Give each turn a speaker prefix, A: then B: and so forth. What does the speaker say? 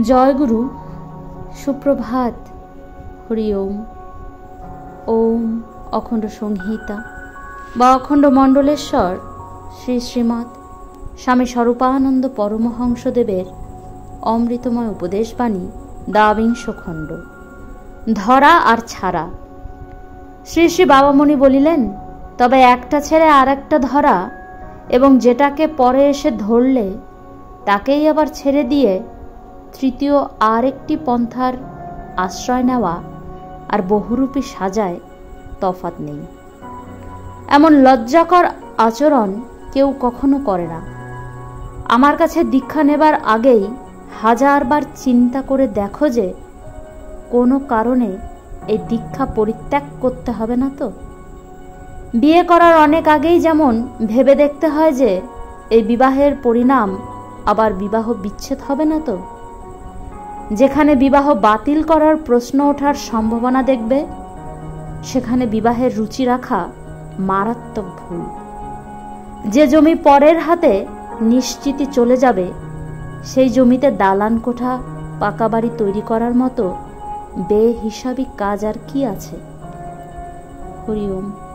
A: জয়গুরু, সুপ্রভাত। হরি ওম। ওম অখণ্ড সংহিতা বা অখণ্ড মণ্ডলেশ্বর শ্রী শ্রীমৎ স্বামী স্বরূপানন্দ পরমহংসদেবের অমৃতময় উপদেশবাণী, দ্বাবিংশ খণ্ড, ধরা আর ছাড়া। শ্রী শ্রী বাবামণি বলিলেন, তবে একটা ছেড়ে আর একটা ধরা, এবং যেটাকে পরে এসে ধরলে তাকেই আবার ছেড়ে দিয়ে তৃতীয় আর একটি পন্থার আশ্রয় নেওয়া আর বহুরূপী সাজায় তফাৎ নেই। এমন লজ্জাকর আচরণ কেউ কখনো করে না। আমার কাছে দীক্ষা নেবার আগেই হাজারবার চিন্তা করে দেখো যে কোনো কারণে এই দীক্ষা পরিত্যাগ করতে হবে না তো। বিয়ে করার অনেক আগেই যেমন ভেবে দেখতে হয় যে এই বিবাহের পরিণাম আবার বিবাহ বিচ্ছেদ হবে না তো। যেখানে বিবাহ বাতিল করার প্রশ্ন ওঠার সম্ভাবনা দেখবে, সেখানে বিবাহের রুচি রাখা মারাত্মক ভুল। যে জমি পরের হাতে নিশ্চিতি চলে যাবে, সেই জমিতে দালান কোঠা, পাকা বাড়ি তৈরি করার মতো বেহিসাবি কাজ আর কি আছে। হরি ওম।